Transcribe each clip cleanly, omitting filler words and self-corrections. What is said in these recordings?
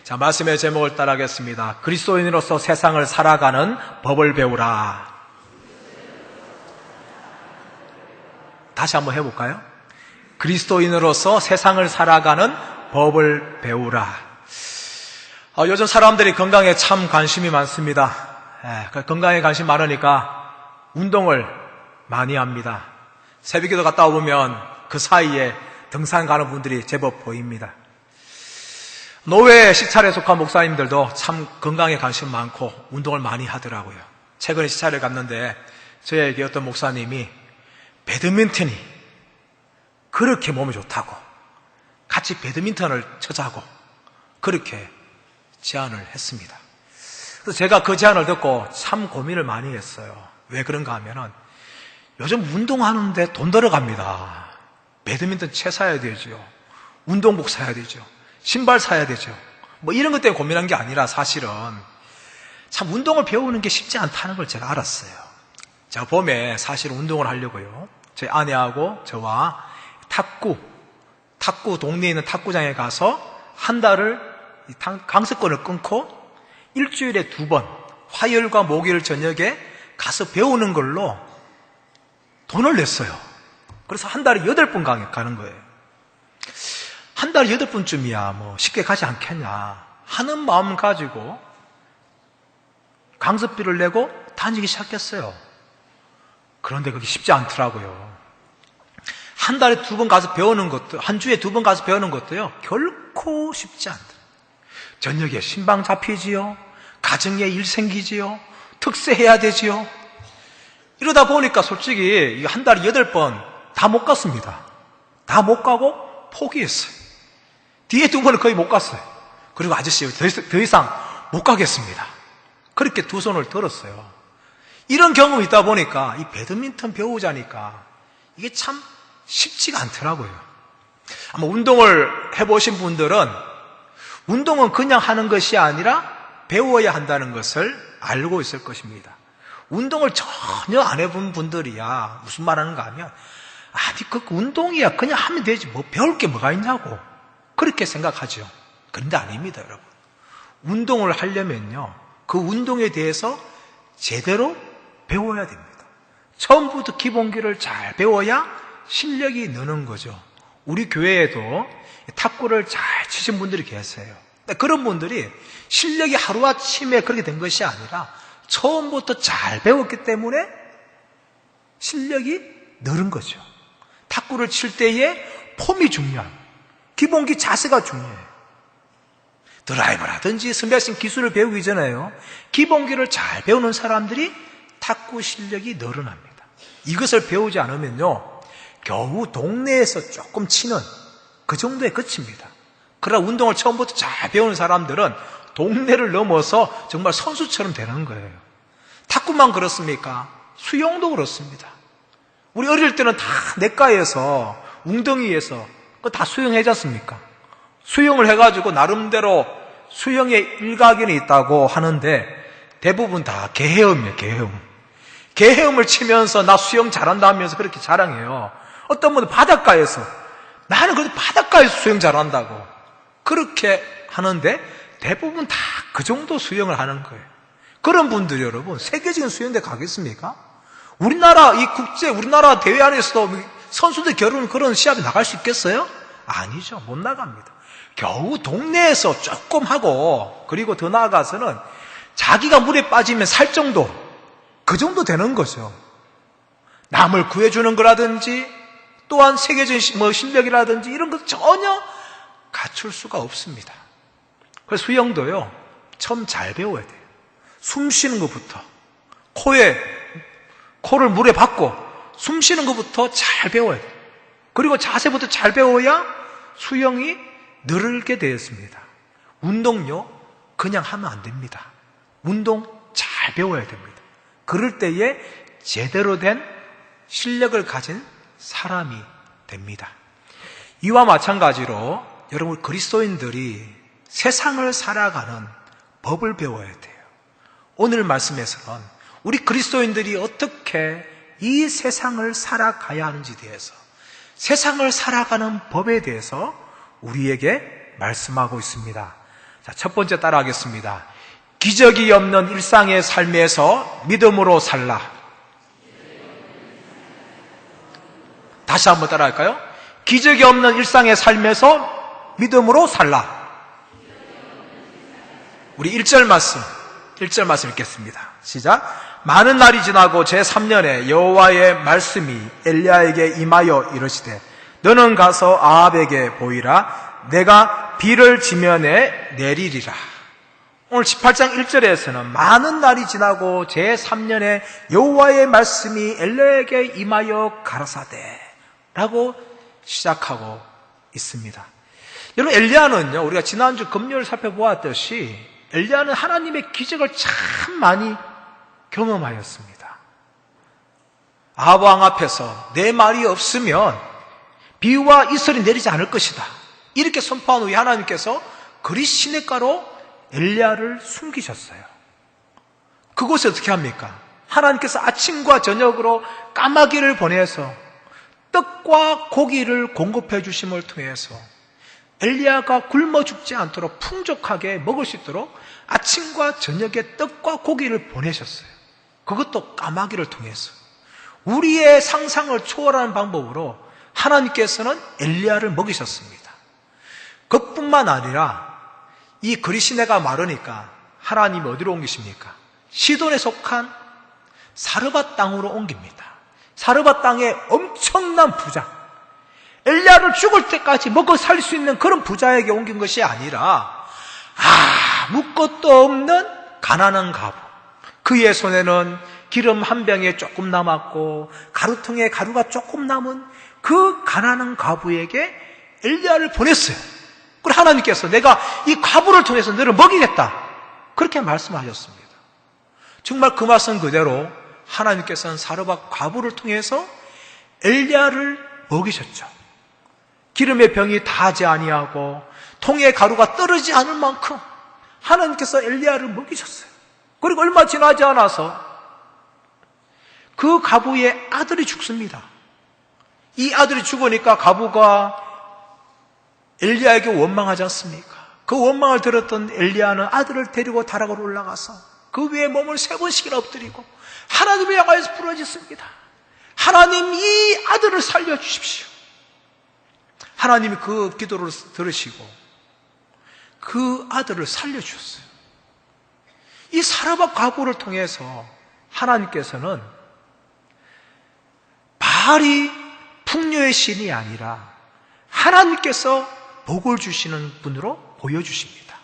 자, 말씀의 제목을 따라하겠습니다. 그리스도인으로서 세상을 살아가는 법을 배우라. 다시 한번 해볼까요? 그리스도인으로서 세상을 살아가는 법을 배우라. 요즘 사람들이 건강에 참 관심이 많습니다. 건강에 관심 많으니까 운동을 많이 합니다. 새벽기도 갔다 오면 그 사이에 등산 가는 분들이 제법 보입니다. 노회 시찰에 속한 목사님들도 참 건강에 관심 많고 운동을 많이 하더라고요. 최근에 시찰을 갔는데 저에게 어떤 목사님이 배드민턴이 그렇게 몸에 좋다고 같이 배드민턴을 쳐자고 그렇게 제안을 했습니다. 그래서 제가 그 제안을 듣고 참 고민을 많이 했어요. 왜 그런가 하면은 요즘 운동하는데 돈 들어갑니다. 배드민턴 채 사야 되죠. 운동복 사야 되죠. 신발 사야 되죠. 뭐 이런 것 때문에 고민한 게 아니라 사실은 참 운동을 배우는 게 쉽지 않다는 걸 제가 알았어요. 제가 봄에 사실 운동을 하려고요. 저희 아내하고 저와 탁구 동네에 있는 탁구장에 가서 한 달을 강습권을 끊고 일주일에 2번 화요일과 목요일 저녁에 가서 배우는 걸로 돈을 냈어요. 그래서 한 달에 8번 가는 거예요. 한 달에 8번쯤이야 뭐 쉽게 가지 않겠냐 하는 마음 가지고 강습비를 내고 다니기 시작했어요. 그런데 그게 쉽지 않더라고요. 한 달에 2번 가서 배우는 것도, 한 주에 2번 가서 배우는 것도요 결코 쉽지 않더라고요. 저녁에 신방 잡히지요, 가정에 일 생기지요, 특세해야 되지요. 이러다 보니까 솔직히 한 달에 8번 다 못 갔습니다. 다 못 가고 포기했어요. 뒤에 2번은 거의 못 갔어요. 그리고 아저씨 더 이상 못 가겠습니다. 그렇게 2 손을 들었어요. 이런 경험이 있다 보니까 이 배드민턴 배우자니까 이게 참 쉽지가 않더라고요. 아마 운동을 해보신 분들은 운동은 그냥 하는 것이 아니라 배워야 한다는 것을 알고 있을 것입니다. 운동을 전혀 안 해본 분들이야 무슨 말하는가 하면 아니 그 운동이야 그냥 하면 되지 뭐 배울 게 뭐가 있냐고 그렇게 생각하죠. 그런데 아닙니다, 여러분. 운동을 하려면요 그 운동에 대해서 제대로 배워야 됩니다. 처음부터 기본기를 잘 배워야 실력이 느는 거죠. 우리 교회에도 탁구를 잘 치신 분들이 계세요. 그런 분들이 실력이 하루아침에 그렇게 된 것이 아니라 처음부터 잘 배웠기 때문에 실력이 늘은 거죠. 탁구를 칠 때의 폼이 중요합니다. 기본기 자세가 중요해요. 드라이브라든지 스매싱 기술을 배우기 전에요 기본기를 잘 배우는 사람들이 탁구 실력이 늘어납니다. 이것을 배우지 않으면요 겨우 동네에서 조금 치는 그 정도에 그칩니다. 그러나 운동을 처음부터 잘 배우는 사람들은 동네를 넘어서 정말 선수처럼 되는 거예요. 탁구만 그렇습니까? 수영도 그렇습니다. 우리 어릴 때는 다 냇가에서 웅덩이에서 그거 다 수영하지 않습니까? 수영을 해가지고 나름대로 수영의 일가견이 있다고 하는데 대부분 다 개헤엄이에요. 개헤엄을 치면서 나 수영 잘한다 하면서 그렇게 자랑해요. 어떤 분은 바닷가에서 나는 그래도 바닷가에서 수영 잘한다고 그렇게 하는데 대부분 다 그 정도 수영을 하는 거예요. 그런 분들이 여러분 세계적인 수영대 가겠습니까? 우리나라 대회 안에서도 선수들 겨루는 그런 시합에 나갈 수 있겠어요? 아니죠. 못 나갑니다. 겨우 동네에서 조금 하고 그리고 더 나아가서는 자기가 물에 빠지면 살 정도 그 정도 되는 거죠. 남을 구해주는 거라든지 또한 세계적인 실력이라든지 이런 것 전혀 갖출 수가 없습니다. 그래서 수영도요 처음 잘 배워야 돼요. 숨 쉬는 것부터 코를 물에 박고 숨 쉬는 것부터 잘 배워야 돼요. 그리고 자세부터 잘 배워야 수영이 늘게 되었습니다. 운동요 그냥 하면 안 됩니다. 운동 잘 배워야 됩니다. 그럴 때에 제대로 된 실력을 가진 사람이 됩니다. 이와 마찬가지로 여러분 그리스도인들이 세상을 살아가는 법을 배워야 돼요. 오늘 말씀에서는 우리 그리스도인들이 어떻게 이 세상을 살아가야 하는지에 대해서 세상을 살아가는 법에 대해서 우리에게 말씀하고 있습니다. 자, 첫 번째 따라하겠습니다. 기적이 없는 일상의 삶에서 믿음으로 살라. 다시 한번 따라할까요? 기적이 없는 일상의 삶에서 믿음으로 살라. 우리 1절 말씀 읽겠습니다. 시작. 많은 날이 지나고 제3년에 여호와의 말씀이 엘리야에게 임하여 이르시되 너는 가서 아합에게 보이라. 내가 비를 지면에 내리리라. 오늘 18장 1절에서는 많은 날이 지나고 제3년에 여호와의 말씀이 엘리야에게 임하여 가라사대 라고 시작하고 있습니다. 여러분, 엘리야는요, 우리가 지난주 금요일 살펴보았듯이 엘리야는 하나님의 기적을 참 많이 경험하였습니다. 아합 왕 앞에서 내 말이 없으면 비와 이슬이 내리지 않을 것이다, 이렇게 선포한 후에 하나님께서 그리 시냇가로 엘리야를 숨기셨어요. 그곳에 어떻게 합니까? 하나님께서 아침과 저녁으로 까마귀를 보내서 떡과 고기를 공급해 주심을 통해서 엘리야가 굶어 죽지 않도록 풍족하게 먹을 수 있도록 아침과 저녁에 떡과 고기를 보내셨어요. 그것도 까마귀를 통해서. 우리의 상상을 초월하는 방법으로 하나님께서는 엘리야를 먹이셨습니다. 그뿐만 아니라 이 그리시네가 마르니까 하나님이 어디로 옮기십니까? 시돈에 속한 사르밧 땅으로 옮깁니다. 사르밧 땅에 엄청난 부자, 엘리야를 죽을 때까지 먹고 살 수 있는 그런 부자에게 옮긴 것이 아니라 아무것도 없는 가난한 가부, 그의 손에는 기름 한 병에 조금 남았고 가루통에 가루가 조금 남은 그 가난한 가부에게 엘리야를 보냈어요. 그리고 하나님께서 내가 이 가부를 통해서 너를 먹이겠다, 그렇게 말씀하셨습니다. 정말 그 말씀 그대로 하나님께서는 사르밧 가부를 통해서 엘리야를 먹이셨죠. 기름의 병이 다하지 아니하고 통에 가루가 떨어지지 않을 만큼 하나님께서 엘리야를 먹이셨어요. 그리고 얼마 지나지 않아서 그 가부의 아들이 죽습니다. 이 아들이 죽으니까 가부가 엘리야에게 원망하지 않습니까? 그 원망을 들었던 엘리야는 아들을 데리고 다락으로 올라가서 그 위에 몸을 3번씩이나 엎드리고 하나님을 향하여서 부르짖습니다. 하나님, 이 아들을 살려주십시오. 하나님이 그 기도를 들으시고 그 아들을 살려주셨어요. 이 사르밧 가부를 통해서 하나님께서는 바알이 풍요의 신이 아니라 하나님께서 복을 주시는 분으로 보여주십니다.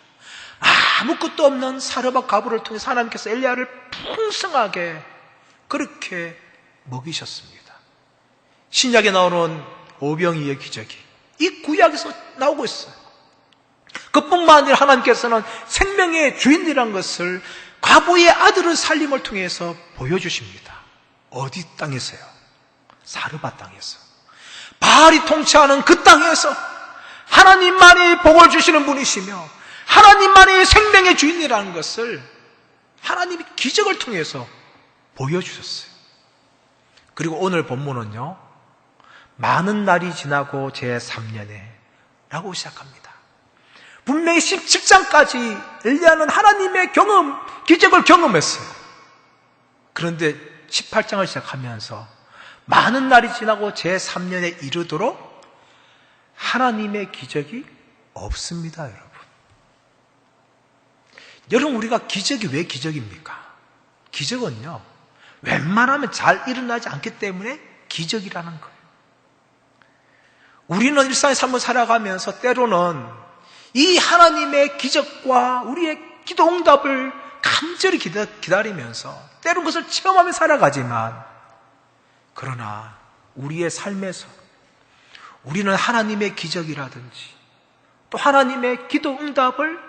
아무것도 없는 사르밧 가부를 통해서 하나님께서 엘리야를 풍성하게 그렇게 먹이셨습니다. 신약에 나오는 오병이의 기적이 이 구약에서 나오고 있어요. 그뿐만 아니라 하나님께서는 생명의 주인이라는 것을 과부의 아들의 살림을 통해서 보여주십니다. 어디 땅에서요? 사르밧 땅에서. 바알이 통치하는 그 땅에서 하나님만이 복을 주시는 분이시며 하나님만이 생명의 주인이라는 것을 하나님이 기적을 통해서 보여주셨어요. 그리고 오늘 본문은요, 많은 날이 지나고 제3년에 라고 시작합니다. 분명히 17장까지 엘리야는 하나님의 기적을 경험했어요. 그런데 18장을 시작하면서 많은 날이 지나고 제3년에 이르도록 하나님의 기적이 없습니다, 여러분. 여러분, 우리가 기적이 왜 기적입니까? 기적은요, 웬만하면 잘 일어나지 않기 때문에 기적이라는 거예요. 우리는 일상의 삶을 살아가면서 때로는 이 하나님의 기적과 우리의 기도 응답을 간절히 기다리면서 때로는 그것을 체험하며 살아가지만, 그러나 우리의 삶에서 우리는 하나님의 기적이라든지 또 하나님의 기도 응답을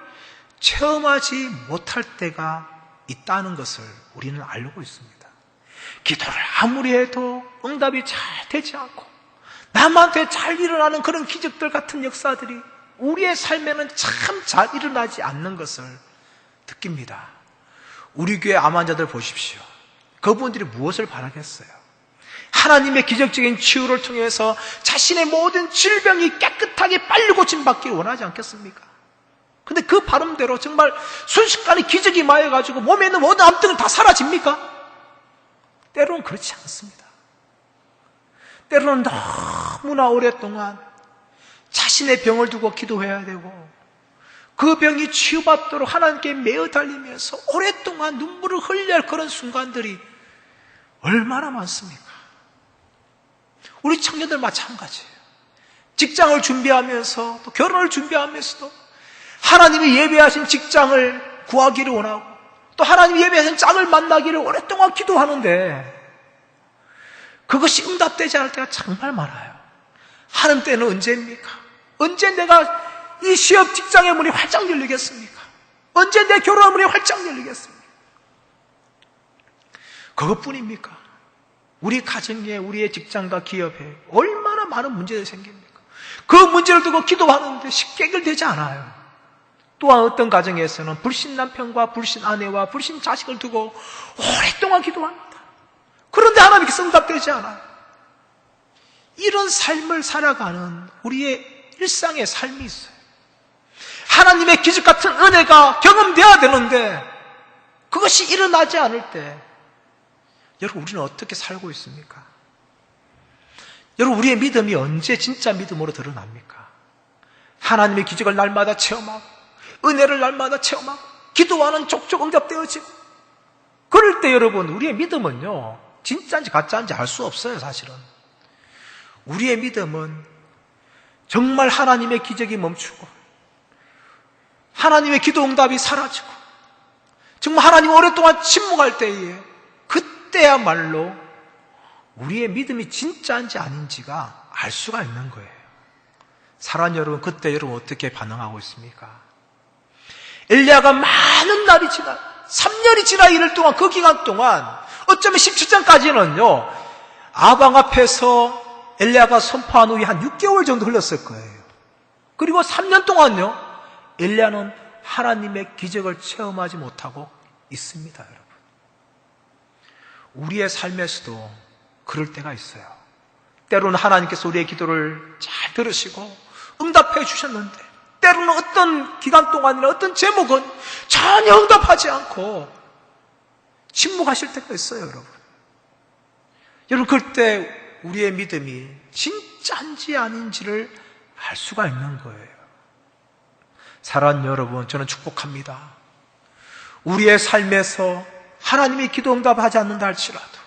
체험하지 못할 때가 있다는 것을 우리는 알고 있습니다. 기도를 아무리 해도 응답이 잘 되지 않고 남한테 잘 일어나는 그런 기적들 같은 역사들이 우리의 삶에는 참 잘 일어나지 않는 것을 느낍니다. 우리 교회 암 환자들 보십시오. 그분들이 무엇을 바라겠어요? 하나님의 기적적인 치유를 통해서 자신의 모든 질병이 깨끗하게 빨리 고침받기를 원하지 않겠습니까? 근데 그 발음대로 정말 순식간에 기적이 마해가지고 몸에 있는 모든 암증은 다 사라집니까? 때로는 그렇지 않습니다. 때로는 너무나 오랫동안 자신의 병을 두고 기도해야 되고 그 병이 치유받도록 하나님께 매어 달리면서 오랫동안 눈물을 흘려야 할 그런 순간들이 얼마나 많습니까? 우리 청년들 마찬가지예요. 직장을 준비하면서 또 결혼을 준비하면서도 하나님이 예배하신 직장을 구하기를 원하고 또 하나님이 예배하신 짝을 만나기를 오랫동안 기도하는데 그것이 응답되지 않을 때가 정말 많아요. 하는 때는 언제입니까? 언제 내가 이 시업 직장의 문이 활짝 열리겠습니까? 언제 내 결혼의 문이 활짝 열리겠습니까? 그것뿐입니까? 우리 가정에 우리의 직장과 기업에 얼마나 많은 문제들이 생깁니까? 그 문제를 두고 기도하는데 쉽게 해결되지 않아요. 또한 어떤 가정에서는 불신 남편과 불신 아내와 불신 자식을 두고 오랫동안 기도합니다. 그런데 하나님께서 응답되지 않아요. 이런 삶을 살아가는 우리의 일상의 삶이 있어요. 하나님의 기적 같은 은혜가 경험되어야 되는데 그것이 일어나지 않을 때 여러분 우리는 어떻게 살고 있습니까? 여러분 우리의 믿음이 언제 진짜 믿음으로 드러납니까? 하나님의 기적을 날마다 체험하고 은혜를 날마다 체험하고 기도하는 족족 응답되어지고 그럴 때 여러분 우리의 믿음은요 진짜인지 가짜인지 알 수 없어요. 사실은 우리의 믿음은 정말 하나님의 기적이 멈추고 하나님의 기도 응답이 사라지고 정말 하나님 오랫동안 침묵할 때에 그때야말로 우리의 믿음이 진짜인지 아닌지가 알 수가 있는 거예요. 사랑하는 여러분, 그때 여러분 어떻게 반응하고 있습니까? 엘리야가 많은 날이 지나 3년이 지나 이럴 동안 그 기간 동안 어쩌면 17장까지는요 아방 앞에서 엘리야가 선포한 후에 한 6개월 정도 흘렀을 거예요. 그리고 3년 동안요 엘리야는 하나님의 기적을 체험하지 못하고 있습니다. 여러분 우리의 삶에서도 그럴 때가 있어요. 때로는 하나님께서 우리의 기도를 잘 들으시고 응답해 주셨는데 때로는 어떤 기간 동안이나 어떤 제목은 전혀 응답하지 않고 침묵하실 때가 있어요. 여러분 그때 우리의 믿음이 진짜인지 아닌지를 알 수가 있는 거예요. 사랑하는 여러분, 저는 축복합니다. 우리의 삶에서 하나님이 기도 응답하지 않는다 할지라도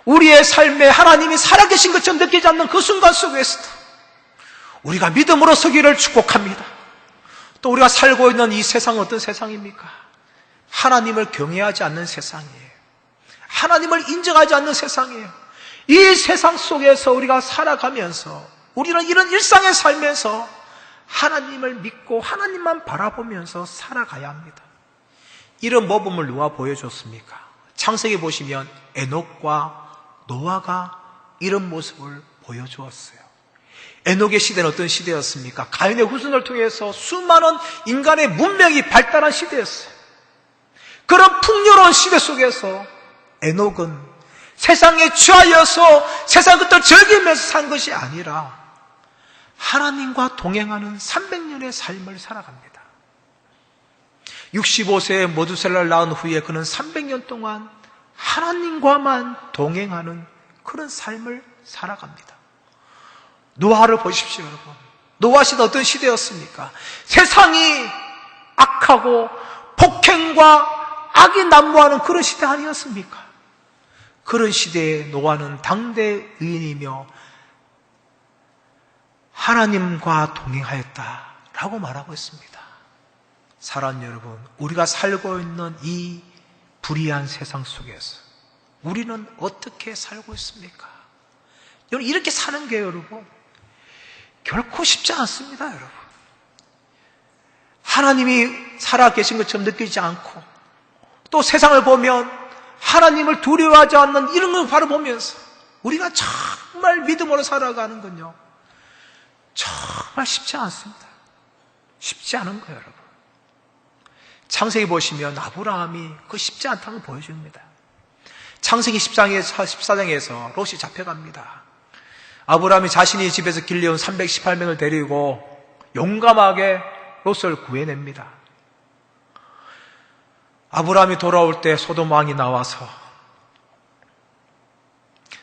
우리의 삶에 하나님이 살아계신 것처럼 느끼지 않는 그 순간 속에서도 우리가 믿음으로 서기를 축복합니다. 또 우리가 살고 있는 이 세상은 어떤 세상입니까? 하나님을 경외하지 않는 세상이에요. 하나님을 인정하지 않는 세상이에요. 이 세상 속에서 우리가 살아가면서 우리는 이런 일상의 삶에서 하나님을 믿고 하나님만 바라보면서 살아가야 합니다. 이런 모범을 누가 보여줬습니까? 창세기 보시면 에녹과 노아가 이런 모습을 보여주었어요. 에녹의 시대는 어떤 시대였습니까? 가인의 후손을 통해서 수많은 인간의 문명이 발달한 시대였어요. 그런 풍요로운 시대 속에서 에녹은 세상에 취하여서 세상 것들 즐기면서 산 것이 아니라 하나님과 동행하는 300년의 삶을 살아갑니다. 65세에 모두셀라를 낳은 후에 그는 300년 동안 하나님과만 동행하는 그런 삶을 살아갑니다. 노아를 보십시오, 여러분. 노아 시대 어떤 시대였습니까? 세상이 악하고 폭행과 악이 난무하는 그런 시대 아니었습니까? 그런 시대에 노아는 당대 의인이며 하나님과 동행하였다라고 말하고 있습니다. 사랑하는 여러분, 우리가 살고 있는 이 불의한 세상 속에서 우리는 어떻게 살고 있습니까? 여러분, 이렇게 사는 게 여러분 결코 쉽지 않습니다. 여러분, 하나님이 살아계신 것처럼 느끼지 않고 또 세상을 보면 하나님을 두려워하지 않는 이런 걸 바로 보면서 우리가 정말 믿음으로 살아가는 건요 정말 쉽지 않습니다. 쉽지 않은 거예요. 여러분, 창세기 보시면 아브라함이 그 쉽지 않다는 걸 보여줍니다. 창세기 14장에서 롯이 잡혀갑니다. 아브라함이 자신이 집에서 길러온 318명을 데리고 용감하게 롯을 구해냅니다. 아브라함이 돌아올 때 소돔 왕이 나와서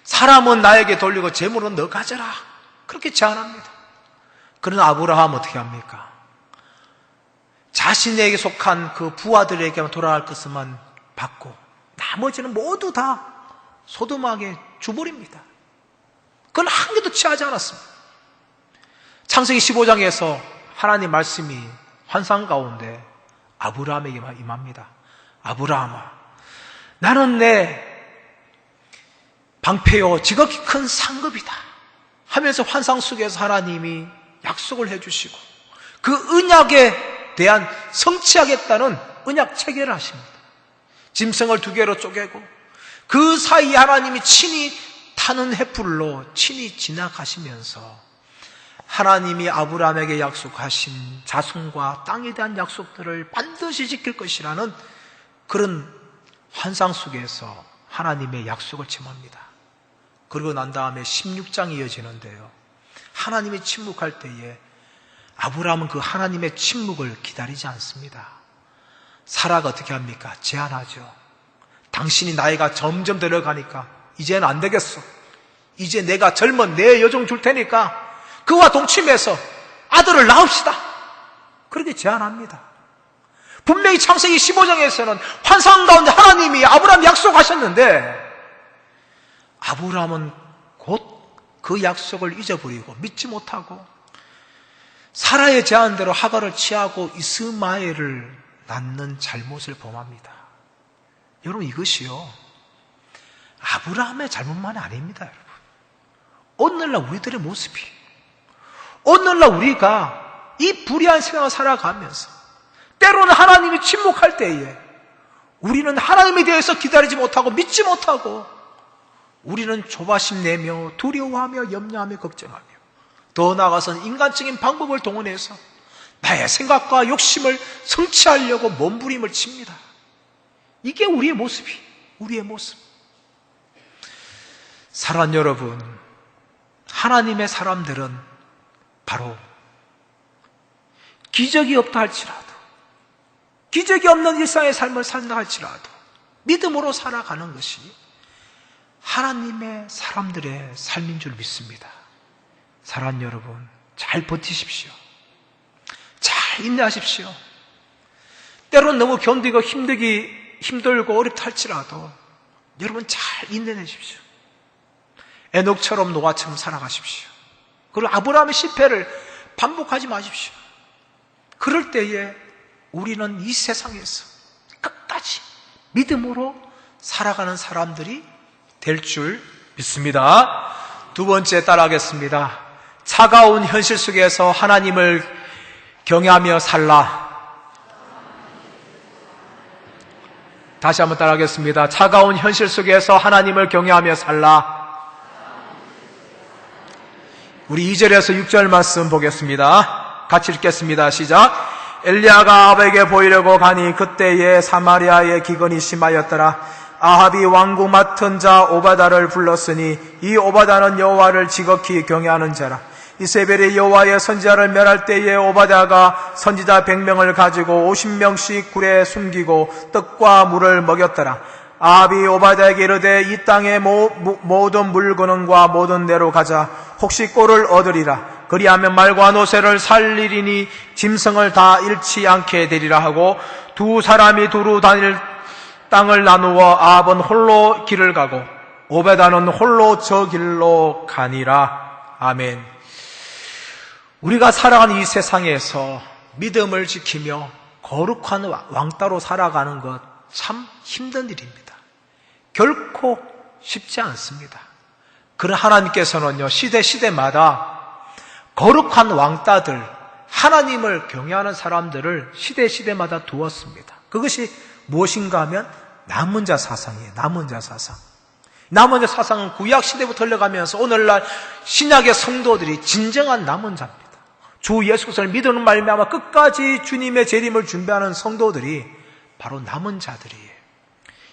사람은 나에게 돌리고 재물은 너 가져라, 그렇게 제안합니다. 그러나 아브라함은 어떻게 합니까? 자신에게 속한 그 부하들에게만 돌아갈 것만 받고 나머지는 모두 다 소돔 왕에 주버립니다. 그건 한 개도 취하지 않았습니다. 창세기 15장에서 하나님 말씀이 환상 가운데 아브라함에게 임합니다. 아브라함아, 나는 내 방패요 지극히 큰 상급이다 하면서 환상 속에서 하나님이 약속을 해주시고 그 언약에 대한 성취하겠다는 언약 체결을 하십니다. 짐승을 2개로 쪼개고 그 사이에 하나님이 친히 타는 횃불로 친히 지나가시면서 하나님이 아브라함에게 약속하신 자손과 땅에 대한 약속들을 반드시 지킬 것이라는 그런 환상 속에서 하나님의 약속을 침합니다. 그리고 난 다음에 16장이 이어지는데요, 하나님이 침묵할 때에 아브라함은 그 하나님의 침묵을 기다리지 않습니다. 사라가 어떻게 합니까? 제안하죠. 당신이 나이가 점점 들어가니까 이제는 안 되겠어. 이제 내가 젊은 내 여종 줄 테니까 그와 동침해서 아들을 낳읍시다. 그렇게 제안합니다. 분명히 창세기 15장에서는 환상 가운데 하나님이 아브라함 약속하셨는데 아브라함은 곧 그 약속을 잊어버리고 믿지 못하고 사라의 제안대로 하갈을 취하고 이스마엘을 낳는 잘못을 범합니다. 여러분, 이것이요 아브라함의 잘못만이 아닙니다. 여러분, 오늘날 우리들의 모습이, 오늘날 우리가 이 불의한 세상을 살아가면서 때로는 하나님이 침묵할 때에 우리는 하나님에 대해서 기다리지 못하고 믿지 못하고 우리는 조바심 내며 두려워하며 염려하며 걱정하며 더 나아가서는 인간적인 방법을 동원해서 나의 생각과 욕심을 성취하려고 몸부림을 칩니다. 이게 우리의 모습이, 우리의 모습. 사랑 여러분, 하나님의 사람들은 바로 기적이 없다 할지라도, 기적이 없는 일상의 삶을 산다 할지라도 믿음으로 살아가는 것이 하나님의 사람들의 삶인 줄 믿습니다. 사랑하는 여러분, 잘 버티십시오. 잘 인내하십시오. 때로는 너무 견디고 힘들고 어렵다 할지라도 여러분 잘 인내내십시오. 에녹처럼 노아처럼 살아가십시오. 그리고 아브라함의 실패를 반복하지 마십시오. 그럴 때에 우리는 이 세상에서 끝까지 믿음으로 살아가는 사람들이 될 줄 믿습니다. 두 번째 따라하겠습니다. 차가운 현실 속에서 하나님을 경외하며 살라. 다시 한번 따라하겠습니다. 차가운 현실 속에서 하나님을 경외하며 살라. 우리 2절에서 6절 말씀 보겠습니다. 같이 읽겠습니다. 시작. 엘리야가 아합에게 보이려고 가니 그때에 사마리아에 기근이 심하였더라. 아합이 왕궁 맡은 자 오바다를 불렀으니 이 오바다는 여호와를 지극히 경외하는 자라. 이세벨이 여호와의 선지자를 멸할 때에 오바다가 선지자 100명을 가지고 50명씩 굴에 숨기고 떡과 물을 먹였더라. 아합이 오바다에게 이르되 이 땅의 모든 물건과 모든 데로 가자. 혹시 꼴을 얻으리라. 그리하면 말과 노새를 살리리니 짐승을 다 잃지 않게 되리라 하고 두 사람이 두루 다닐 땅을 나누어 아합은 홀로 길을 가고 오베다는 홀로 저 길로 가니라. 아멘. 우리가 살아가는 이 세상에서 믿음을 지키며 거룩한 왕따로 살아가는 것 참 힘든 일입니다. 결코 쉽지 않습니다. 그러나 하나님께서는요, 시대마다 거룩한 왕따들, 하나님을 경외하는 사람들을 시대마다 두었습니다. 그것이 무엇인가 하면 남은 자 사상이에요. 남은 자 사상. 남은 자 사상은 구약 시대부터 흘러가면서 오늘날 신약의 성도들이 진정한 남은 자입니다. 주 예수 그리스도를 믿는 말미암아 끝까지 주님의 재림을 준비하는 성도들이 바로 남은 자들이에요.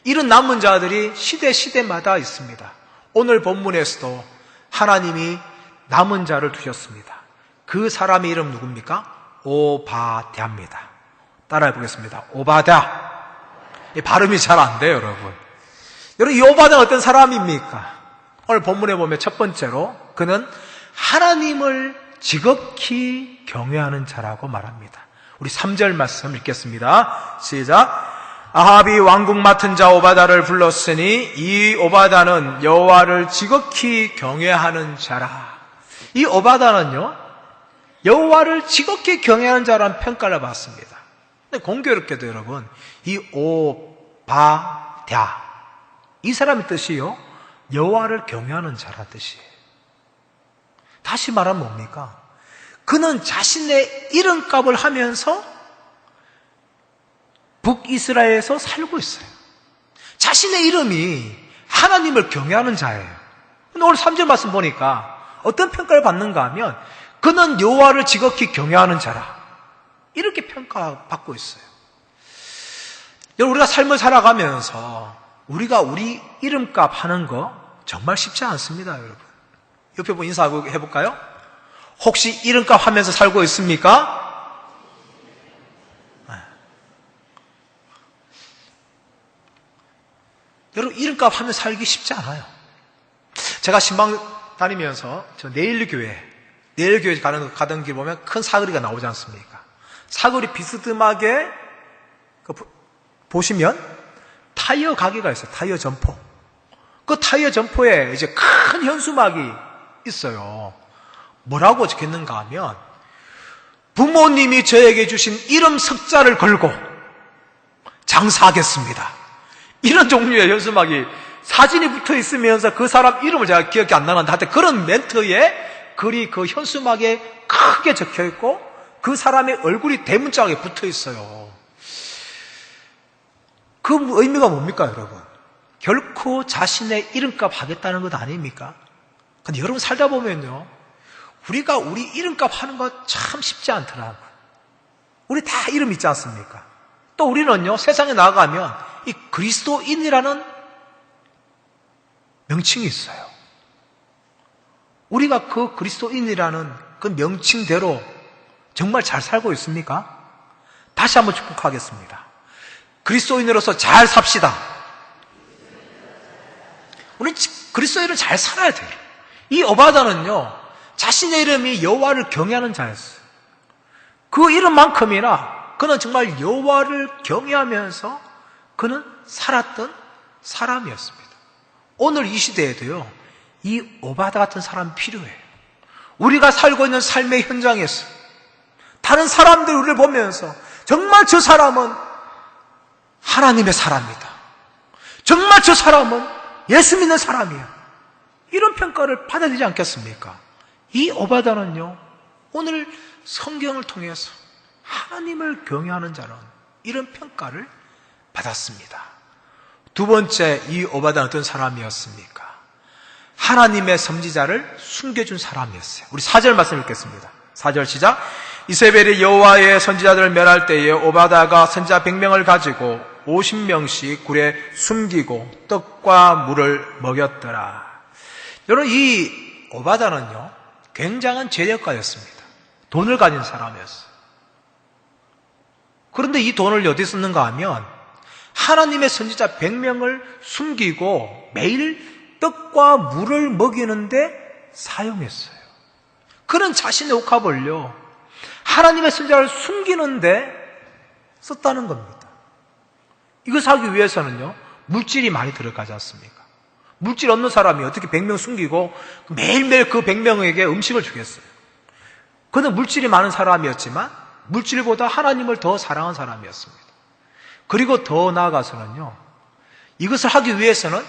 이런 남은 자들이 시대마다 있습니다. 오늘 본문에서도 하나님이 남은 자를 두셨습니다. 그 사람의 이름 누굽니까? 오바댜입니다. 따라해 보겠습니다. 오바댜. 이 발음이 잘 안 돼요, 여러분. 여러분, 이 오바댜는 어떤 사람입니까? 오늘 본문에 보면 첫 번째로 그는 하나님을 지극히 경외하는 자라고 말합니다. 우리 3절 말씀 읽겠습니다. 시작. 아합이 왕국 맡은 자 오바댜를 불렀으니 이 오바댜는 여호와를 지극히 경외하는 자라. 이 오바댜는요, 여호와를 지극히 경외하는 자라는 평가를 받습니다. 근데 공교롭게도 여러분, 이 오바댜, 이 사람의 뜻이요, 여호와를 경외하는 자라는 뜻이에요. 다시 말하면 뭡니까? 그는 자신의 이름값을 하면서 북이스라엘에서 살고 있어요. 자신의 이름이 하나님을 경외하는 자예요. 근데 오늘 3절 말씀 보니까 어떤 평가를 받는가 하면 그는 여호와를 지극히 경외하는 자라, 이렇게 평가받고 있어요. 여러분, 우리가 삶을 살아가면서 우리가 우리 이름값 하는 거 정말 쉽지 않습니다, 여러분. 옆에 분 인사하고 해볼까요? 혹시 이름값 하면서 살고 있습니까? 여러분, 이름값 하면서 살기 쉽지 않아요. 제가 신방 다니면서 저 내일교회 가던 길 보면 큰 사거리가 나오지 않습니까? 사거리 비스듬하게 보시면 타이어 가게가 있어요. 타이어 점포. 그 타이어 점포에 이제 큰 현수막이 있어요. 뭐라고 적혔는가 하면 부모님이 저에게 주신 이름 석자를 걸고 장사하겠습니다. 이런 종류의 현수막이 사진이 붙어 있으면서 그 사람 이름을 제가 기억이 안 나는데 하여튼 그런 멘트에 글이 그 현수막에 크게 적혀 있고 그 사람의 얼굴이 대문짝에 붙어 있어요. 그 의미가 뭡니까, 여러분? 결코 자신의 이름값 하겠다는 것 아닙니까? 근데 여러분 살다 보면요, 우리가 우리 이름값 하는 거 참 쉽지 않더라고요. 우리 다 이름 있지 않습니까? 또 우리는요, 세상에 나가면 이 그리스도인이라는 명칭이 있어요. 우리가 그 그리스도인이라는 그 명칭대로 정말 잘 살고 있습니까? 다시 한번 축복하겠습니다. 그리스도인으로서 잘 삽시다. 우리 그리스도인으로 잘 살아야 돼요. 이 오바댜는요, 자신의 이름이 여호와를 경외하는 자였어요. 그 이름만큼이나 그는 정말 여호와를 경외하면서 그는 살았던 사람이었습니다. 오늘 이 시대에도요, 이 오바댜 같은 사람이 필요해요. 우리가 살고 있는 삶의 현장에서 다른 사람들이 우리를 보면서 정말 저 사람은 하나님의 사람이다, 정말 저 사람은 예수 믿는 사람이야, 이런 평가를 받아야 되지 않겠습니까? 이 오바댜는요, 오늘 성경을 통해서 하나님을 경외하는 자는 이런 평가를 받았습니다. 두 번째, 이 오바댜는 어떤 사람이었습니까? 하나님의 선지자를 숨겨준 사람이었어요. 우리 4절 말씀 읽겠습니다. 4절 시작. 이세벨이 여호와의 선지자들을 멸할 때에 오바댜가 선지자 100명을 가지고 50명씩 굴에 숨기고 떡과 물을 먹였더라. 여러분, 이 오바댜는요, 굉장한 재력가였습니다. 돈을 가진 사람이었어요. 그런데 이 돈을 어디 썼는가 하면 하나님의 선지자 100명을 숨기고 매일 떡과 물을 먹이는데 사용했어요. 그는 자신의 옥합을요, 하나님의 선지자를 숨기는데 썼다는 겁니다. 이것을 하기 위해서는요, 물질이 많이 들어가지 않습니까? 물질 없는 사람이 어떻게 100명 숨기고 매일매일 그 100명에게 음식을 주겠어요? 그는 물질이 많은 사람이었지만 물질보다 하나님을 더 사랑한 사람이었습니다. 그리고 더 나아가서는요, 이것을 하기 위해서는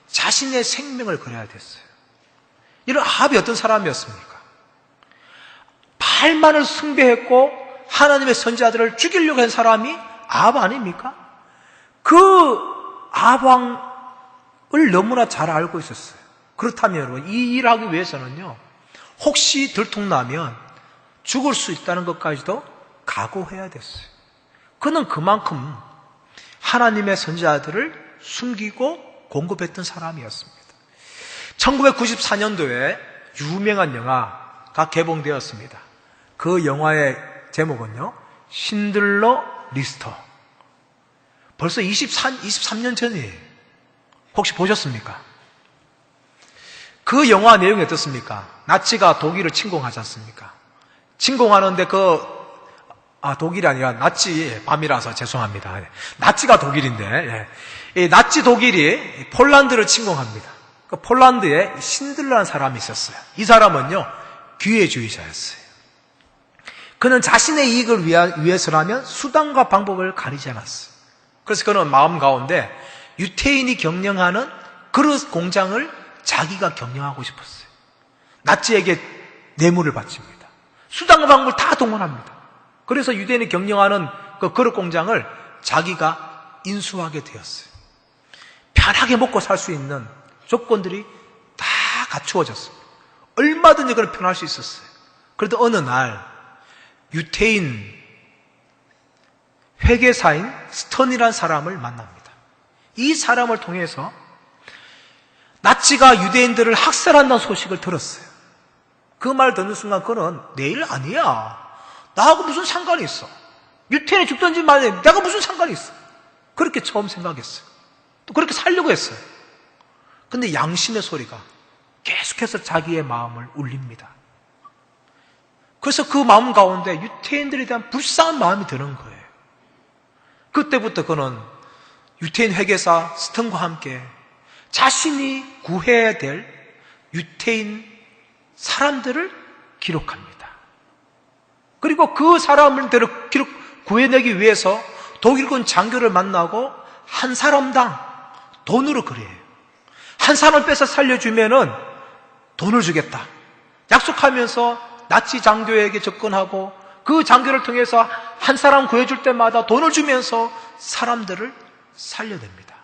자신의 생명을 걸어야 됐어요. 이런 아합이 어떤 사람이었습니까? 바알만을 숭배했고 하나님의 선지자들을 죽이려고 한 사람이 아합 아닙니까? 그 아합 왕을 너무나 잘 알고 있었어요. 그렇다면 여러분, 이 일을 하기 위해서는요, 혹시 들통나면 죽을 수 있다는 것까지도 각오해야 됐어요. 그는 그만큼 하나님의 선지자들을 숨기고 공급했던 사람이었습니다. 1994년도에 유명한 영화가 개봉되었습니다. 그 영화의 제목은요, 신들러 리스트. 벌써 23년 전이에요. 혹시 보셨습니까? 그 영화 내용이 어떻습니까? 나치가 독일을 침공하지 않습니까? 침공하는데 독일이 아니라 나치, 밤이라서 죄송합니다. 나치가 독일인데, 이 나치 독일이 폴란드를 침공합니다. 그 폴란드에 신들러라는 사람이 있었어요. 이 사람은요, 기회주의자였어요. 그는 자신의 이익을 위해서라면 수단과 방법을 가리지 않았어요. 그래서 그는 마음 가운데 유태인이 경영하는 그릇 공장을 자기가 경영하고 싶었어요. 나치에게 뇌물을 바칩니다. 수단과 방법을 다 동원합니다. 그래서 유대인이 경영하는 그 그릇 공장을 자기가 인수하게 되었어요. 편하게 먹고 살 수 있는 조건들이 다 갖추어졌어요. 얼마든지 그걸 편할 수 있었어요. 그래도 어느 날 유태인 회계사인 스턴이라는 사람을 만납니다. 이 사람을 통해서 나치가 유대인들을 학살한다는 소식을 들었어요. 그 말을 듣는 순간 그는 내 일 아니야. 나하고 무슨 상관이 있어. 유태인이 죽든지 말든지 내가 무슨 상관이 있어. 그렇게 처음 생각했어요. 또 그렇게 살려고 했어요. 근데 양심의 소리가 계속해서 자기의 마음을 울립니다. 그래서 그 마음 가운데 유태인들에 대한 불쌍한 마음이 드는 거예요. 그때부터 그는 유태인 회계사 스턴과 함께 자신이 구해야 될 유태인 사람들을 기록합니다. 그리고 그 사람을 구해내기 위해서 독일군 장교를 만나고 한 사람당 돈으로 그래요. 한 사람을 빼서 살려주면은 돈을 주겠다. 약속하면서 나치 장교에게 접근하고 그 장교를 통해서 한 사람 구해줄 때마다 돈을 주면서 사람들을 살려냅니다.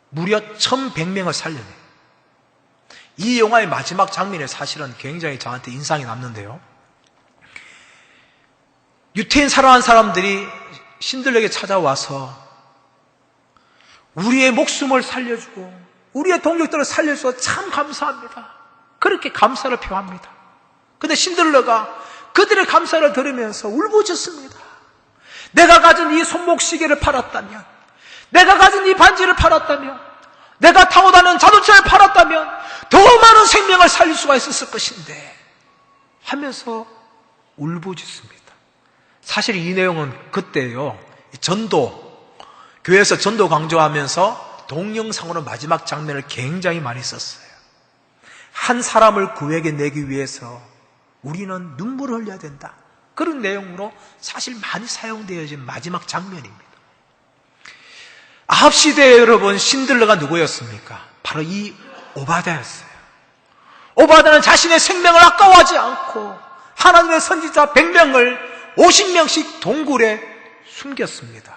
무려 1100명을 살려내요. 이 영화의 마지막 장면이 사실은 굉장히 저한테 인상이 남는데요. 유태인 살아난 사람들이 신들에게 찾아와서 우리의 목숨을 살려주고 우리의 동족들을 살려줘서 참 감사합니다. 그렇게 감사를 표합니다. 근데 신들러가 그들의 감사를 들으면서 울부짖습니다. 내가 가진 이 손목시계를 팔았다면, 내가 가진 이 반지를 팔았다면, 내가 타고 다니는 자동차를 팔았다면 더 많은 생명을 살릴 수가 있었을 것인데 하면서 울부짖습니다. 사실 이 내용은 그때요, 교회에서 전도 강조하면서 동영상으로 마지막 장면을 굉장히 많이 썼어요. 한 사람을 구해내기 위해서 우리는 눈물을 흘려야 된다. 그런 내용으로 사실 많이 사용되어진 마지막 장면입니다. 아합 시대에 여러분, 신들러가 누구였습니까? 바로 이 오바댜였어요. 오바댜는 자신의 생명을 아까워하지 않고 하나님의 선지자 100명을 50명씩 동굴에 숨겼습니다.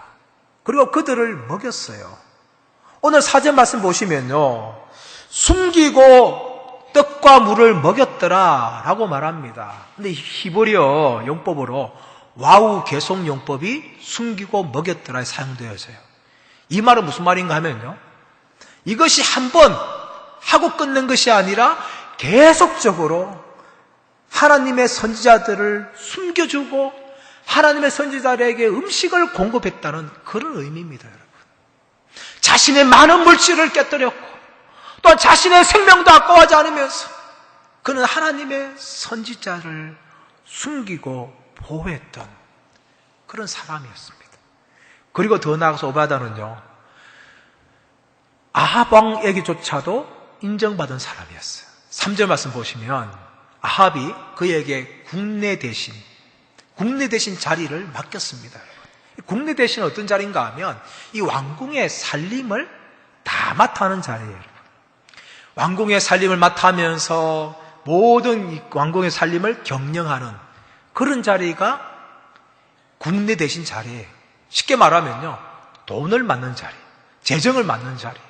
그리고 그들을 먹였어요. 오늘 사전 말씀 보시면요, 숨기고 떡과 물을 먹였더라 라고 말합니다. 근데 히브리어 용법으로 와우 개송 용법이 숨기고 먹였더라에 사용되어져요. 이 말은 무슨 말인가 하면요, 이것이 한 번 하고 끝낸 것이 아니라 계속적으로 하나님의 선지자들을 숨겨주고 하나님의 선지자들에게 음식을 공급했다는 그런 의미입니다, 여러분. 자신의 많은 물질을 깨뜨렸고 또한 자신의 생명도 아까워하지 않으면서 그는 하나님의 선지자를 숨기고 보호했던 그런 사람이었습니다. 그리고 더 나아가서 오바댜는요, 아합 왕에게조차도 인정받은 사람이었어요. 3절 말씀 보시면 아합이 그에게 국내 대신 자리를 맡겼습니다. 국내 대신 어떤 자리인가 하면 이 왕궁의 살림을 다 맡아 하는 자리예요. 왕궁의 살림을 맡으면서 모든 이 왕궁의 살림을 경영하는 그런 자리가 국내 대신 자리예요. 쉽게 말하면요, 돈을 맡는 자리, 재정을 맡는 자리.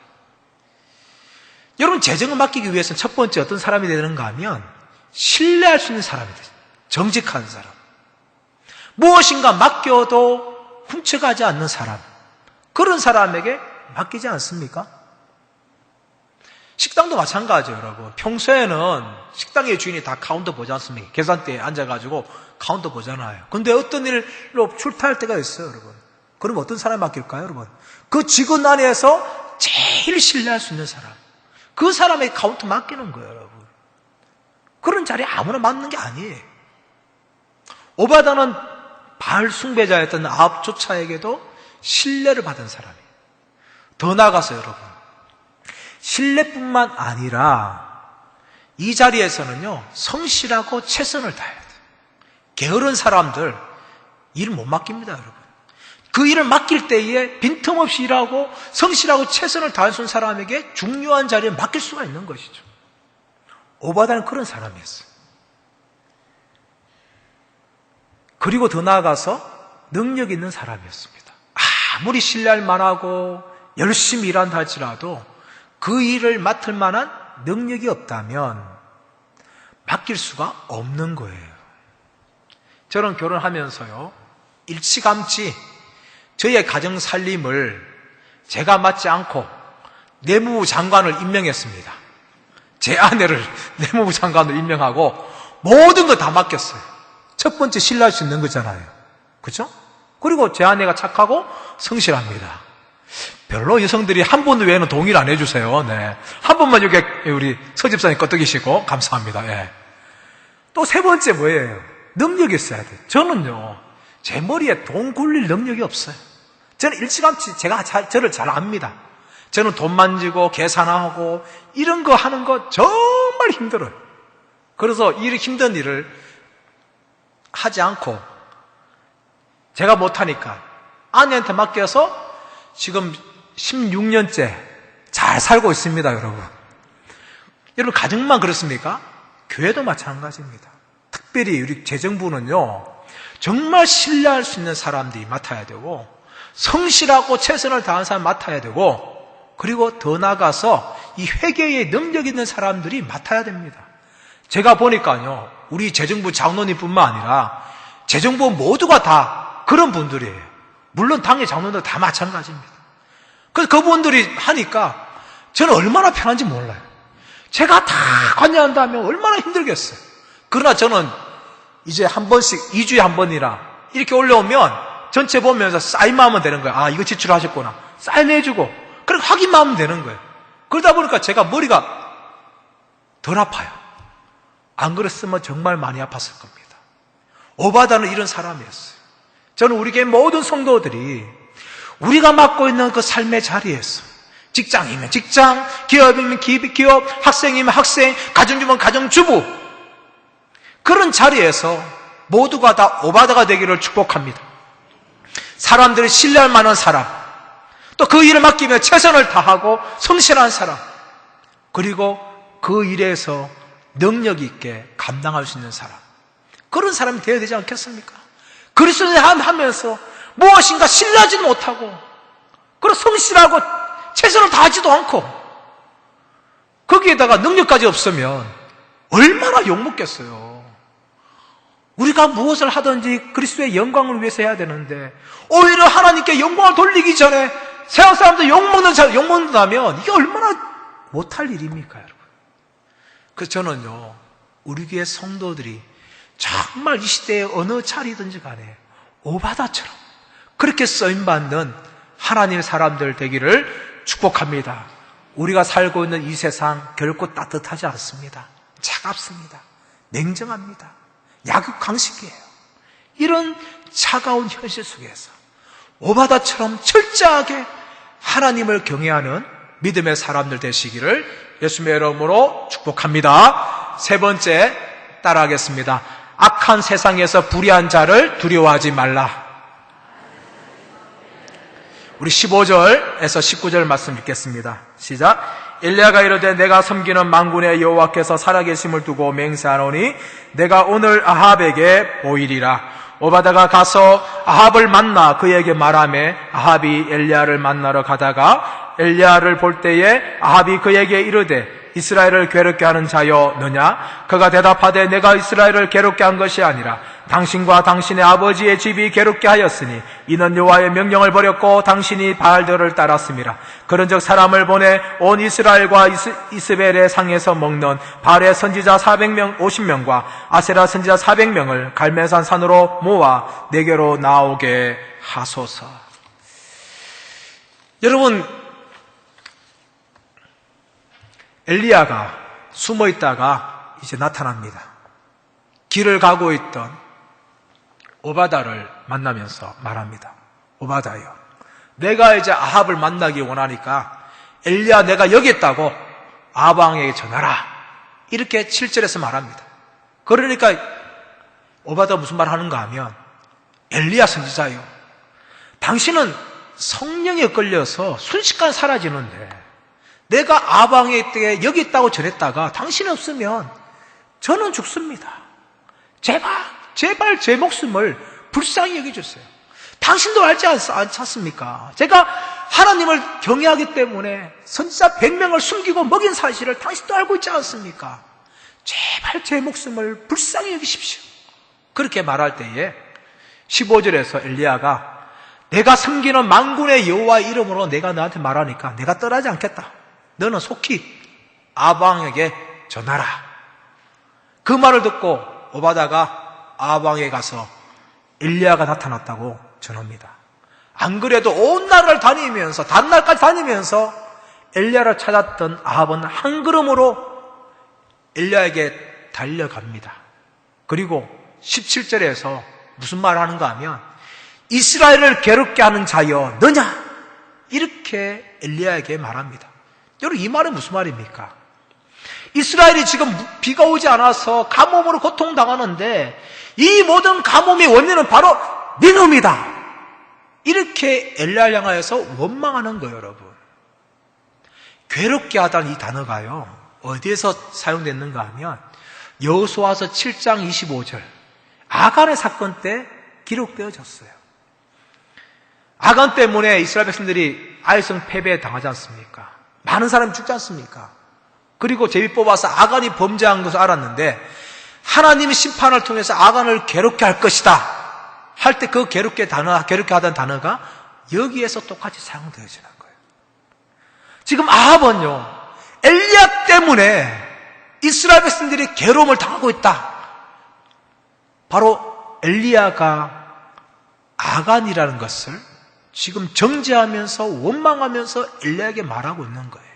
여러분, 재정을 맡기기 위해서는 첫 번째 어떤 사람이 되는가 하면 신뢰할 수 있는 사람이 되죠. 정직한 사람. 무엇인가 맡겨도 훔쳐가지 않는 사람. 그런 사람에게 맡기지 않습니까? 식당도 마찬가지예요, 여러분. 평소에는 식당의 주인이 다 카운터 보지 않습니까? 계산대에 앉아가지고 카운터 보잖아요. 근데 어떤 일로 출타할 때가 있어요, 여러분. 그럼 어떤 사람이 맡길까요, 여러분? 그 직원 안에서 제일 신뢰할 수 있는 사람. 그 사람에게 카운터 맡기는 거예요, 여러분. 그런 자리에 아무나 맡는 게 아니에요. 오바다는 바알 숭배자였던 아합조차에게도 신뢰를 받은 사람이에요. 더 나아가서 여러분, 신뢰뿐만 아니라 이 자리에서는요, 성실하고 최선을 다해야 돼요. 게으른 사람들 일을 못 맡깁니다, 여러분. 그 일을 맡길 때에 빈틈없이 일하고 성실하고 최선을 다해준 사람에게 중요한 자리에 맡길 수가 있는 것이죠. 오바다는 그런 사람이었어요. 그리고 더 나아가서 능력 있는 사람이었습니다. 아무리 신뢰할 만하고 열심히 일한다 할지라도 그 일을 맡을 만한 능력이 없다면 맡길 수가 없는 거예요. 저는 결혼하면서요, 일찌감치 저희의 가정 살림을 제가 맡지 않고 내무부 장관을 임명했습니다. 제 아내를 내무부 장관으로 임명하고 모든 거 다 맡겼어요. 첫 번째 신뢰할 수 있는 거잖아요. 그렇죠? 그리고 제 아내가 착하고 성실합니다. 별로 여성들이 한 번 외에는 동의를 안 해주세요. 네. 한 번만 여기 우리 서집사님 끄떡이시고 감사합니다. 예. 또 세 번째 뭐예요? 능력이 있어야 돼요. 저는요, 제 머리에 돈 굴릴 능력이 없어요. 저는 일찌감치 저를 잘 압니다. 저는 돈 만지고 계산하고 이런 거 하는 거 정말 힘들어요. 그래서 이 힘든 일을 하지 않고 제가 못하니까 아내한테 맡겨서 지금 16년째 잘 살고 있습니다, 여러분. 여러분, 가정만 그렇습니까? 교회도 마찬가지입니다. 특별히 우리 재정부는요, 정말 신뢰할 수 있는 사람들이 맡아야 되고, 성실하고 최선을 다하는 사람 맡아야 되고, 그리고 더 나아가서 이 회계에 능력 있는 사람들이 맡아야 됩니다. 제가 보니까요, 우리 재정부 장로님뿐만 아니라 재정부 모두가 다 그런 분들이에요. 물론 당의 장로님도 다 마찬가지입니다. 그래서 그분들이 하니까 저는 얼마나 편한지 몰라요. 제가 다 관여한다면 얼마나 힘들겠어요. 그러나 저는 이제 한 번씩 2주에 한 번이나 이렇게 올려오면 전체 보면서 사인만 하면 되는 거예요. 아, 이거 지출하셨구나. 사인해주고 그리고 확인만 하면 되는 거예요. 그러다 보니까 제가 머리가 덜 아파요. 안 그랬으면 정말 많이 아팠을 겁니다. 오바다는 이런 사람이었어요. 저는 우리 교회 모든 성도들이 우리가 맡고 있는 그 삶의 자리에서 직장이면 직장, 기업이면 기업, 학생이면 학생, 가정주부면 가정주부, 그런 자리에서 모두가 다 오바다가 되기를 축복합니다. 사람들을 신뢰할 만한 사람, 또 그 일을 맡기며 최선을 다하고 성실한 사람, 그리고 그 일에서 능력 있게 감당할 수 있는 사람, 그런 사람이 되어야 되지 않겠습니까? 그리스도를 하면서 무엇인가 신뢰하지도 못하고, 그리고 성실하고 최선을 다하지도 않고, 거기에다가 능력까지 없으면 얼마나 욕먹겠어요. 우리가 무엇을 하든지 그리스도의 영광을 위해서 해야 되는데, 오히려 하나님께 영광을 돌리기 전에 세상 사람들 욕먹는다면 이게 얼마나 못할 일입니까, 여러분? 그래서 저는요, 우리 교회 성도들이 정말 이 시대에 어느 자리든지 간에 오바다처럼 그렇게 쓰임받는 하나님의 사람들 되기를 축복합니다. 우리가 살고 있는 이 세상 결코 따뜻하지 않습니다. 차갑습니다. 냉정합니다. 약육강식이에요. 이런 차가운 현실 속에서 오바다처럼 철저하게 하나님을 경외하는 믿음의 사람들 되시기를 예수님의 이름으로 축복합니다. 세 번째, 따라하겠습니다. 악한 세상에서 불의한 자를 두려워하지 말라. 우리 15절에서 19절 말씀 읽겠습니다. 시작. 엘리야가 이르되 내가 섬기는 만군의 여호와께서 살아계심을 두고 맹세하노니 내가 오늘 아합에게 보이리라. 오바다가 가서 아합을 만나 그에게 말하매 아합이 엘리야를 만나러 가다가 엘리야를 볼 때에 아합이 그에게 이르되 이스라엘을 괴롭게 하는 자여 너냐? 그가 대답하되 내가 이스라엘을 괴롭게 한 것이 아니라 당신과 당신의 아버지의 집이 괴롭게 하였으니 이는 여호와의 명령을 버렸고 당신이 바알들을 따랐음이라. 그런즉 사람을 보내 온 이스라엘과 이스벨의 상에서 먹는 바알의 선지자 50명과 아세라 선지자 400명을 갈멜산 산으로 모아 내게로 나오게 하소서. 여러분, 엘리야가 숨어 있다가 이제 나타납니다. 길을 가고 있던 오바다를 만나면서 말합니다. 오바다요, 내가 이제 아합을 만나기 원하니까 엘리야, 내가 여기 있다고 아합 왕에게 전하라. 이렇게 7절에서 말합니다. 그러니까 오바다가 무슨 말 하는가 하면, 엘리야 선지자요, 당신은 성령에 끌려서 순식간에 사라지는데 내가 아합 왕에게 여기 있다고 전했다가 당신 없으면 저는 죽습니다. 제발 제 목숨을 불쌍히 여겨주세요. 당신도 알지 않습니까? 제가 하나님을 경외하기 때문에 선지자 100명을 숨기고 먹인 사실을 당신도 알고 있지 않습니까? 제발 제 목숨을 불쌍히 여기십시오. 그렇게 말할 때에 15절에서 엘리야가 내가 섬기는 만군의 여호와의 이름으로 내가 너한테 말하니까 내가 떠나지 않겠다. 너는 속히 아합 왕에게 전하라. 그 말을 듣고 오바다가 아합 왕에게 가서 엘리야가 나타났다고 전합니다. 안 그래도 온 나라를 다니면서 단날까지 다니면서 엘리야를 찾았던 아합은 한 걸음으로 엘리야에게 달려갑니다. 그리고 17절에서 무슨 말을 하는가 하면 이스라엘을 괴롭게 하는 자여 너냐? 이렇게 엘리야에게 말합니다. 여러분, 이 말은 무슨 말입니까? 이스라엘이 지금 비가 오지 않아서 가뭄으로 고통당하는데 이 모든 가뭄의 원인은 바로 네 놈이다. 이렇게 엘리야를 향하여서 원망하는 거예요. 여러분, 괴롭게 하다는 이 단어가요, 어디에서 사용됐는가 하면 여호수아서 7장 25절 아간의 사건 때 기록되어졌어요. 아간 때문에 이스라엘 백성들이 아이성 패배에 당하지 않습니까? 많은 사람이 죽지 않습니까? 그리고 제비 뽑아서 아간이 범죄한 것을 알았는데 하나님의 심판을 통해서 아간을 괴롭게 할 것이다 할 때 그 괴롭게 하던 단어가 여기에서 똑같이 사용되어지는 거예요. 지금 아합은요, 엘리야 때문에 이스라엘 백성들이 괴로움을 당하고 있다. 바로 엘리야가 아간이라는 것을 지금 정죄하면서 원망하면서 엘리야에게 말하고 있는 거예요.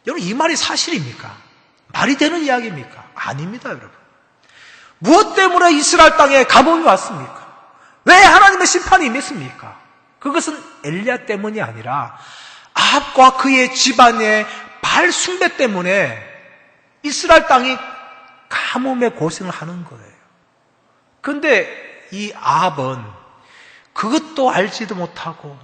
여러분, 이 말이 사실입니까? 말이 되는 이야기입니까? 아닙니다, 여러분. 무엇 때문에 이스라엘 땅에 가뭄이 왔습니까? 왜 하나님의 심판이 임했습니까? 그것은 엘리야 때문이 아니라 아합과 그의 집안의 바알 숭배 때문에 이스라엘 땅이 가뭄에 고생을 하는 거예요. 그런데 이 아합은 그것도 알지도 못하고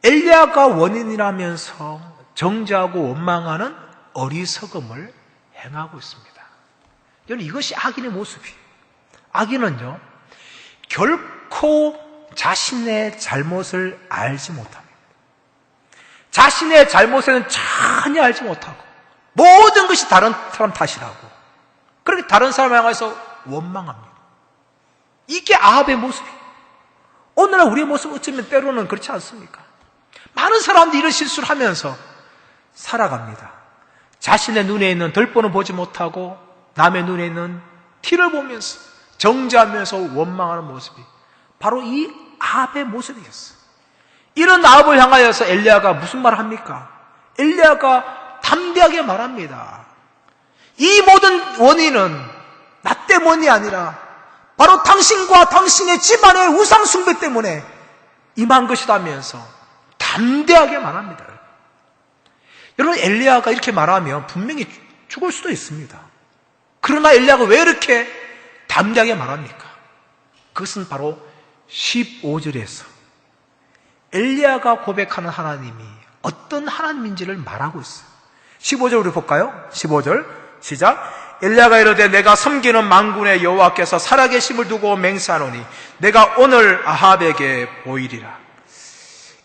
엘리야가 원인이라면서 정죄하고 원망하는 어리석음을 행하고 있습니다. 여러분, 이것이 악인의 모습이에요. 악인은요, 결코 자신의 잘못을 알지 못합니다. 자신의 잘못에는 전혀 알지 못하고 모든 것이 다른 사람 탓이라고 그렇게 다른 사람을 향해서 원망합니다. 이게 아합의 모습이에요. 오늘날 우리의 모습 어쩌면 때로는 그렇지 않습니까? 많은 사람들이 이런 실수를 하면서 살아갑니다. 자신의 눈에 있는 덜보는 보지 못하고 남의 눈에 있는 티를 보면서 정죄하면서 원망하는 모습이 바로 이 아합의 모습이었어요. 이런 아합을 향하여서 엘리야가 무슨 말을 합니까? 엘리야가 담대하게 말합니다. 이 모든 원인은 나 때문이 아니라 바로 당신과 당신의 집안의 우상 숭배 때문에 임한 것이라면서 담대하게 말합니다. 여러분, 엘리야가 이렇게 말하면 분명히 죽을 수도 있습니다. 그러나 엘리야가 왜 이렇게 담대하게 말합니까? 그것은 바로 15절에서 엘리야가 고백하는 하나님이 어떤 하나님인지를 말하고 있어요. 15절 우리 볼까요? 15절 시작. 엘리야가 이르되 내가 섬기는 만군의 여호와께서 살아계심을 두고 맹세하노니 내가 오늘 아합에게 보이리라.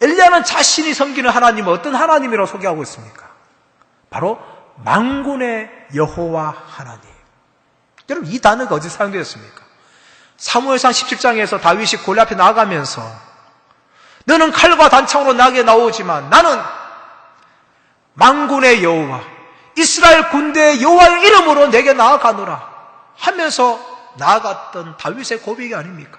엘리야는 자신이 섬기는 하나님은 어떤 하나님이라고 소개하고 있습니까? 바로 만군의 여호와 하나님. 여러분, 이 단어가 어디서 사용되었습니까? 사무엘상 17장에서 다윗이 골리앗 앞에 나아가면서 너는 칼과 단창으로 나에게 나오지만 나는 만군의 여호와, 이스라엘 군대의 여호와의 이름으로 내게 나아가노라 하면서 나아갔던 다윗의 고백이 아닙니까?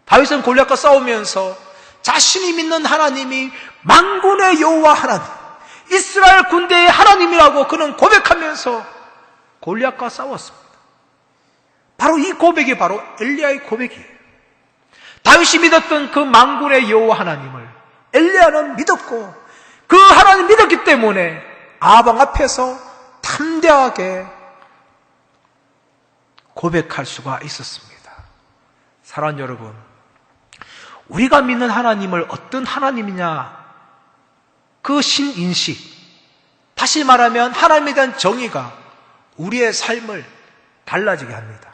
다윗은 골리앗과 싸우면서 자신이 믿는 하나님이 만군의 여호와 하나님, 이스라엘 군대의 하나님이라고 그는 고백하면서 골리앗과 싸웠습니다. 바로 이 고백이 바로 엘리야의 고백이에요. 다윗이 믿었던 그 만군의 여호와 하나님을 엘리야는 믿었고, 그 하나님 믿었기 때문에 아방 앞에서 담대하게 고백할 수가 있었습니다. 사랑하는 여러분, 우리가 믿는 하나님을 어떤 하나님이냐, 그 신인식, 다시 말하면 하나님에 대한 정의가 우리의 삶을 달라지게 합니다.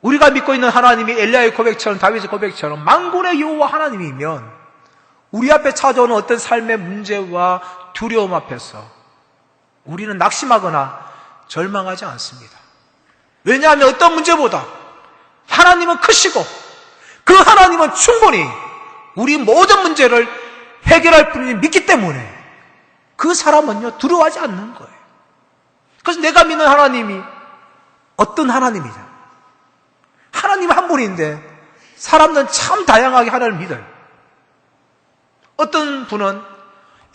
우리가 믿고 있는 하나님이 엘리야의 고백처럼, 다윗의 고백처럼 만군의 여호와 하나님이면 우리 앞에 찾아오는 어떤 삶의 문제와 두려움 앞에서 우리는 낙심하거나 절망하지 않습니다. 왜냐하면 어떤 문제보다 하나님은 크시고 그 하나님은 충분히 우리 모든 문제를 해결할 분이 믿기 때문에 그 사람은요, 두려워하지 않는 거예요. 그래서 내가 믿는 하나님이 어떤 하나님이냐? 하나님 한 분인데 사람들은 참 다양하게 하나님을 믿어요. 어떤 분은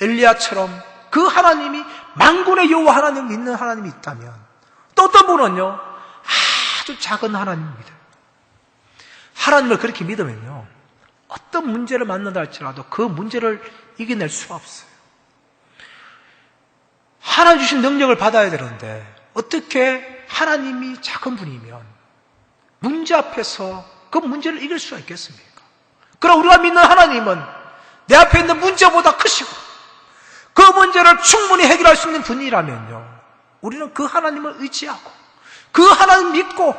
엘리야처럼 그 하나님이 만군의 여호와 하나님을 믿는 하나님이 있다면, 또 어떤 분은요, 아주 작은 하나님을 믿어요. 하나님을 그렇게 믿으면요, 어떤 문제를 만난다 할지라도 그 문제를 이겨낼 수가 없어요. 하나님 주신 능력을 받아야 되는데 어떻게 하나님이 작은 분이면 문제 앞에서 그 문제를 이길 수가 있겠습니까? 그럼 우리가 믿는 하나님은 내 앞에 있는 문제보다 크시고 그 문제를 충분히 해결할 수 있는 분이라면요, 우리는 그 하나님을 의지하고 그 하나님 믿고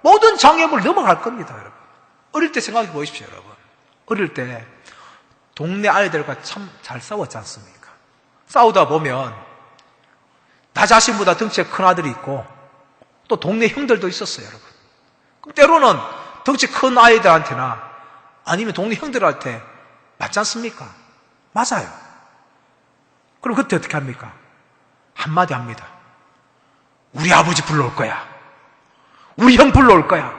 모든 장애물을 넘어갈 겁니다. 여러분, 어릴 때 생각해 보십시오. 여러분, 어릴 때 동네 아이들과 참 잘 싸웠지 않습니까? 싸우다 보면 나 자신보다 덩치가 큰 아들이 있고 또 동네 형들도 있었어요. 여러분, 그럼 때로는 덩치 큰 아이들한테나 아니면 동네 형들한테 맞지 않습니까? 맞아요. 그럼 그때 어떻게 합니까? 한마디 합니다. 우리 아버지 불러올 거야. 우리 형 불러올 거야.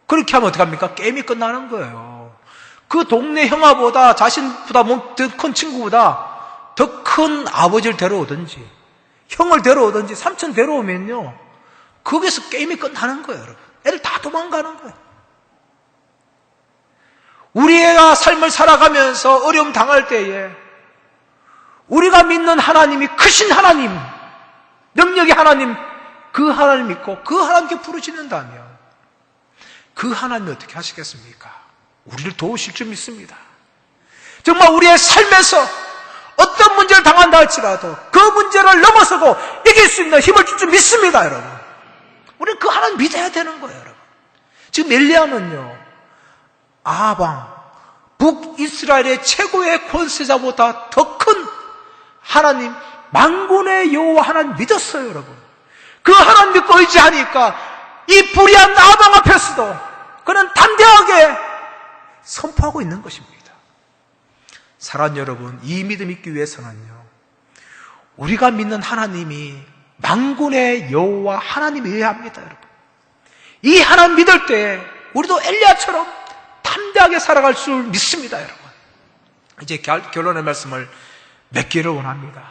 그렇게 하면 어떻게 합니까? 게임이 끝나는 거예요. 그 동네 형아보다, 자신보다 더 큰 친구보다 더 큰 아버지를 데려오든지 형을 데려오든지 삼촌 데려오면요, 거기서 게임이 끝나는 거예요. 여러분, 애들 다 도망가는 거예요. 우리 애가 삶을 살아가면서 어려움 당할 때에 우리가 믿는 하나님이 크신 하나님, 능력의 하나님, 그 하나님 믿고 그 하나님께 부르짖는다면 그 하나님이 어떻게 하시겠습니까? 우리를 도우실 줄 믿습니다. 정말 우리의 삶에서 어떤 문제를 당한다 할지라도 그 문제를 넘어서고 이길 수 있는 힘을 줄 줄 믿습니다. 여러분, 우리는 그 하나님 믿어야 되는 거예요. 여러분, 지금 엘리야는요, 아방, 북이스라엘의 최고의 권세자보다 더 큰 하나님, 만군의 여호와 하나님 믿었어요. 여러분, 그 하나님 믿고 의지하니까 이 불의한 아방 앞에서도 그는 담대하게 선포하고 있는 것입니다. 사랑하는 여러분, 이 믿음 있기 위해서는요, 우리가 믿는 하나님이 만군의 여호와 하나님이어야 합니다. 여러분, 이 하나님 믿을 때 우리도 엘리야처럼 담대하게 살아갈 줄 믿습니다. 여러분, 이제 결론의 말씀을 맺기를 원합니다.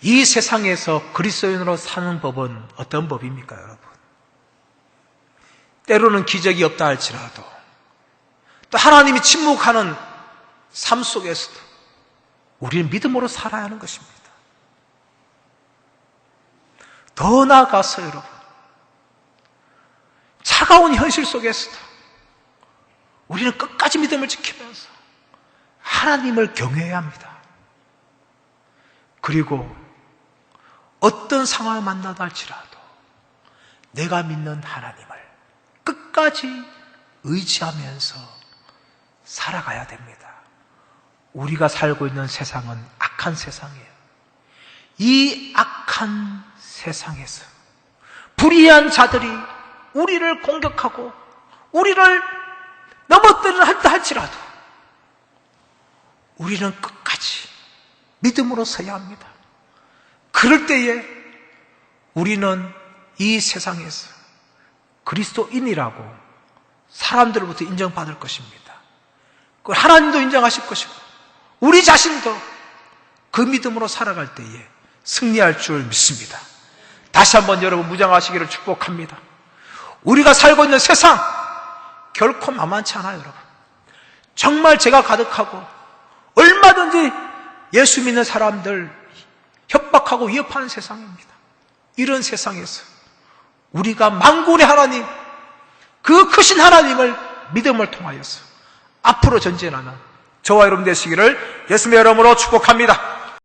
이 세상에서 그리스도인으로 사는 법은 어떤 법입니까? 여러분, 때로는 기적이 없다 할지라도, 또 하나님이 침묵하는 삶 속에서도 우리는 믿음으로 살아야 하는 것입니다. 더 나아가서 여러분, 차가운 현실 속에서도 우리는 끝까지 믿음을 지키면서 하나님을 경외해야 합니다. 그리고 어떤 상황을 만나다 할지라도 내가 믿는 하나님을 끝까지 의지하면서 살아가야 됩니다. 우리가 살고 있는 세상은 악한 세상이에요. 이 악한 세상에서 불의한 자들이 우리를 공격하고 우리를 넘어뜨리려 한다 할지라도 우리는 끝까지 믿음으로 서야 합니다. 그럴 때에 우리는 이 세상에서 그리스도인이라고 사람들로부터 인정받을 것입니다. 그걸 하나님도 인정하실 것이고 우리 자신도 그 믿음으로 살아갈 때에 승리할 줄 믿습니다. 다시 한번 여러분 무장하시기를 축복합니다. 우리가 살고 있는 세상 결코 만만치 않아요, 여러분. 정말 죄가 가득하고 얼마든지 예수 믿는 사람들 협박하고 위협하는 세상입니다. 이런 세상에서 우리가 만군의 하나님, 그 크신 하나님을 믿음을 통하여서 앞으로 전진하는 저와 여러분 되시기를 예수님의 이름으로 축복합니다.